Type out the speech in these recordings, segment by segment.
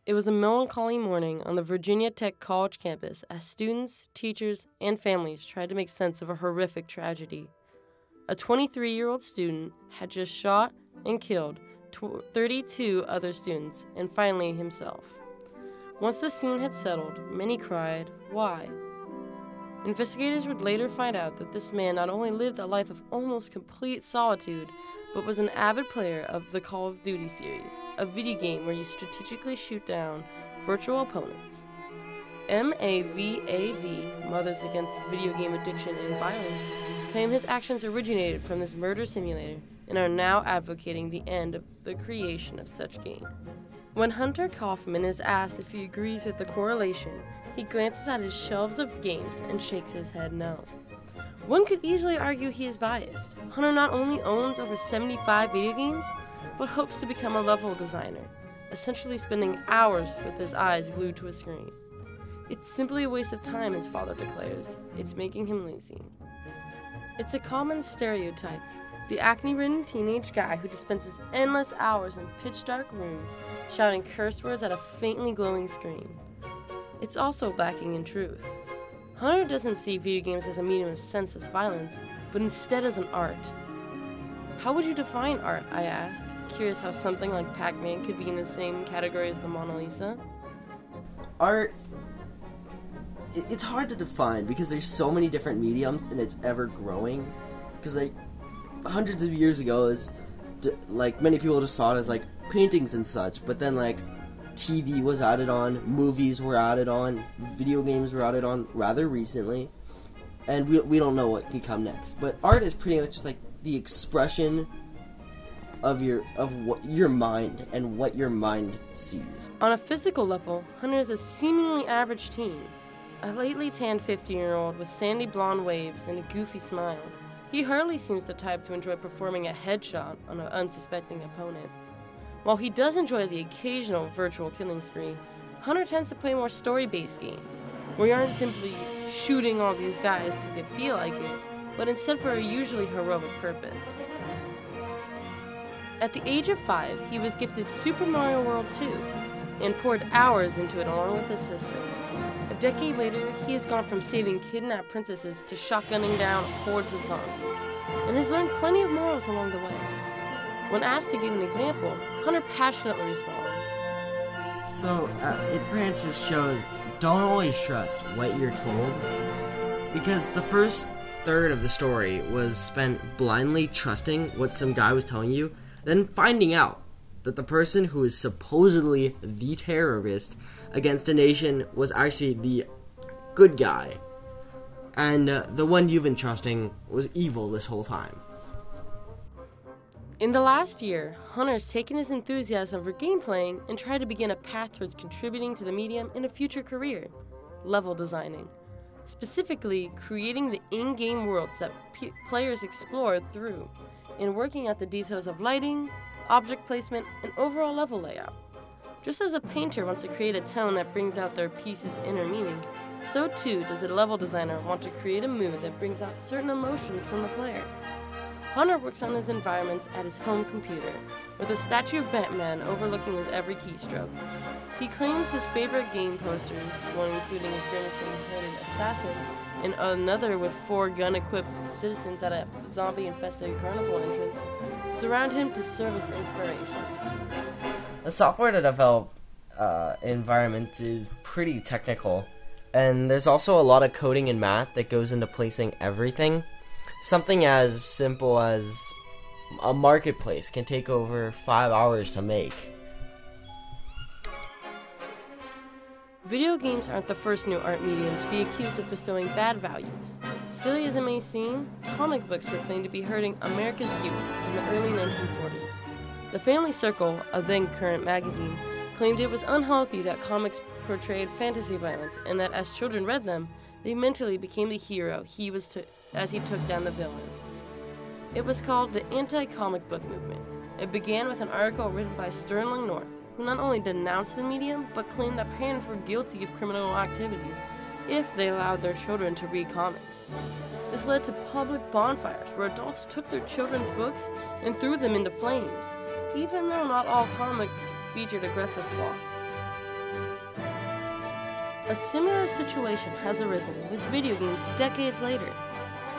It was a melancholy morning on the Virginia Tech College campus as students, teachers, and families tried to make sense of a horrific tragedy. A 23-year-old student had just shot and killed 32 other students, and finally himself. Once the scene had settled, many cried, "Why?" Investigators would later find out that this man not only lived a life of almost complete solitude, but was an avid player of the Call of Duty series, a video game where you strategically shoot down virtual opponents. MAVAV, Mothers Against Video Game Addiction and Violence, claim his actions originated from this murder simulator and are now advocating the end of the creation of such game. When Hunter Coffman is asked if he agrees with the correlation, he glances at his shelves of games and shakes his head no. One could easily argue he is biased. Hunter not only owns over 75 video games, but hopes to become a level designer, essentially spending hours with his eyes glued to a screen. It's simply a waste of time, his father declares. It's making him lazy. It's a common stereotype, the acne-ridden teenage guy who dispenses endless hours in pitch-dark rooms, shouting curse words at a faintly glowing screen. It's also lacking in truth. Hunter doesn't see video games as a medium of senseless violence, but instead as an art. How would you define art, I ask, curious how something like Pac-Man could be in the same category as the Mona Lisa? Art, it's hard to define because there's so many different mediums and it's ever growing. Because like hundreds of years ago, like many people just saw it as like paintings and such, but then like TV was added on, movies were added on, video games were added on rather recently, and we don't know what can come next. But art is pretty much just like the expression of what your mind and what your mind sees. On a physical level, Hunter is a seemingly average teen, a lately tanned 15-year-old with sandy blonde waves and a goofy smile. He hardly seems the type to enjoy performing a headshot on an unsuspecting opponent. While he does enjoy the occasional virtual killing spree, Hunter tends to play more story-based games, where you aren't simply shooting all these guys because you feel like it, but instead for a usually heroic purpose. At the age of 5, he was gifted Super Mario World 2, and poured hours into it along with his sister. A decade later, he has gone from saving kidnapped princesses to shotgunning down hordes of zombies, and has learned plenty of morals along the way. When asked to give an example, Hunter passionately responds. So, it pretty much just shows, don't always trust what you're told, because the first third of the story was spent blindly trusting what some guy was telling you, then finding out that the person who is supposedly the terrorist against a nation was actually the good guy, and the one you've been trusting was evil this whole time. In the last year, Hunter's taken his enthusiasm for game playing and tried to begin a path towards contributing to the medium in a future career, level designing. Specifically, creating the in-game worlds that players explore through, and working out the details of lighting, object placement, and overall level layout. Just as a painter wants to create a tone that brings out their piece's inner meaning, so too does a level designer want to create a mood that brings out certain emotions from the player. Hunter works on his environments at his home computer, with a statue of Batman overlooking his every keystroke. He claims his favorite game posters, one including a grimacing hooded assassin, and another with 4 gun-equipped citizens at a zombie-infested carnival entrance, surround him to serve as inspiration. The software to develop environments is pretty technical, and there's also a lot of coding and math that goes into placing everything. Something as simple as a marketplace can take over 5 hours to make. Video games aren't the first new art medium to be accused of bestowing bad values. Silly as it may seem, comic books were claimed to be hurting America's youth in the early 1940s. The Family Circle, a then-current magazine, claimed it was unhealthy that comics portrayed fantasy violence, and that as children read them, they mentally became the hero as he took down the villain. It was called the anti-comic book movement. It began with an article written by Sterling North, who not only denounced the medium, but claimed that parents were guilty of criminal activities if they allowed their children to read comics. This led to public bonfires where adults took their children's books and threw them into flames, even though not all comics featured aggressive plots. A similar situation has arisen with video games decades later.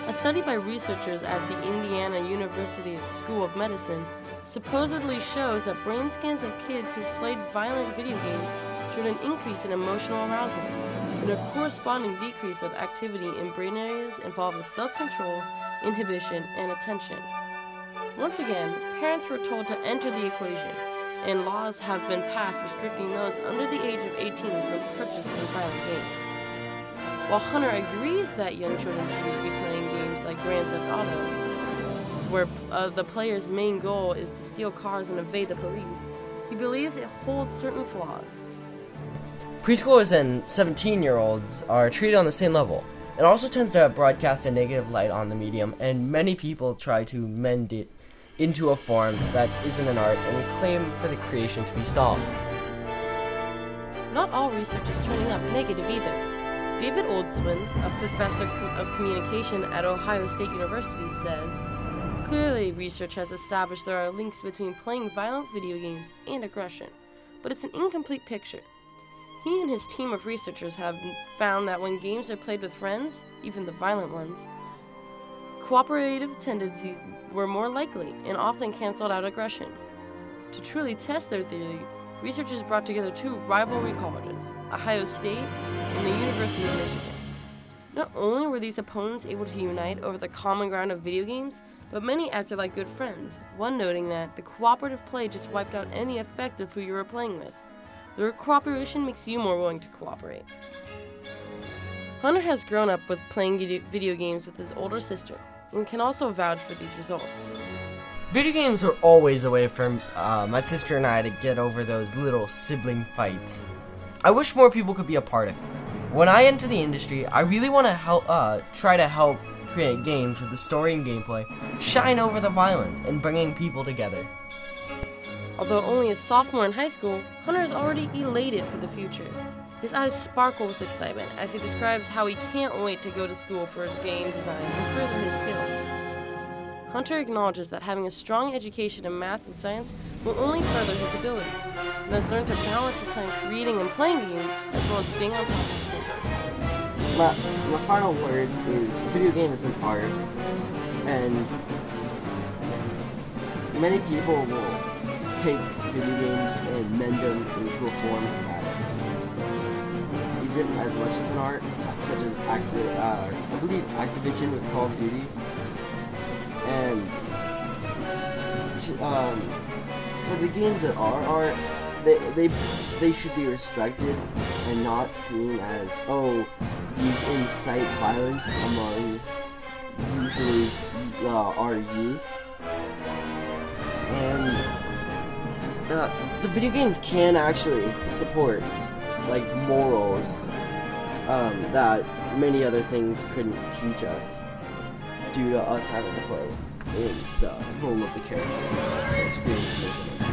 A study by researchers at the Indiana University School of Medicine supposedly shows that brain scans of kids who played violent video games showed an increase in emotional arousal and a corresponding decrease of activity in brain areas involved with self-control, inhibition, and attention. Once again, parents were told to enter the equation, and laws have been passed restricting those under the age of 18 from purchasing violent games. While Hunter agrees that young children shouldn't be playing games like Grand Theft Auto, where the player's main goal is to steal cars and evade the police, he believes it holds certain flaws. Preschoolers and 17-year-olds are treated on the same level. It also tends to broadcast a negative light on the medium, and many people try to mend it into a form that isn't an art and claim for the creation to be stopped. Not all research is turning up negative either. David Oldsman, a professor of communication at Ohio State University, says, "Clearly, research has established there are links between playing violent video games and aggression, but it's an incomplete picture. He and his team of researchers have found that when games are played with friends, even the violent ones, cooperative tendencies were more likely and often canceled out aggression. To truly test their theory, researchers brought together two rivalry colleges, Ohio State and the University of Michigan. Not only were these opponents able to unite over the common ground of video games, but many acted like good friends, one noting that the cooperative play just wiped out any effect of who you were playing with. The cooperation makes you more willing to cooperate." Hunter has grown up with playing video games with his older sister, and can also vouch for these results. Video games were always a way for my sister and I to get over those little sibling fights. I wish more people could be a part of it. When I enter the industry, I really want to try to help create games with the story and gameplay shine over the violence and bringing people together. Although only a sophomore in high school, Hunter is already elated for the future. His eyes sparkle with excitement as he describes how he can't wait to go to school for game design and further his skills. Hunter acknowledges that having a strong education in math and science will only further his abilities, and has learned to balance his time creating and playing games as well as staying on top of school. My final words is video game is an art, and many people will take video games and mend them into a form that isn't as much of an art, such as I believe Activision with Call of Duty, and for the games that are art, they should be respected and not seen as, oh, these incite violence among usually our youth. And the video games can actually support like morals that many other things couldn't teach us due to us having to play in the role of the character or experience.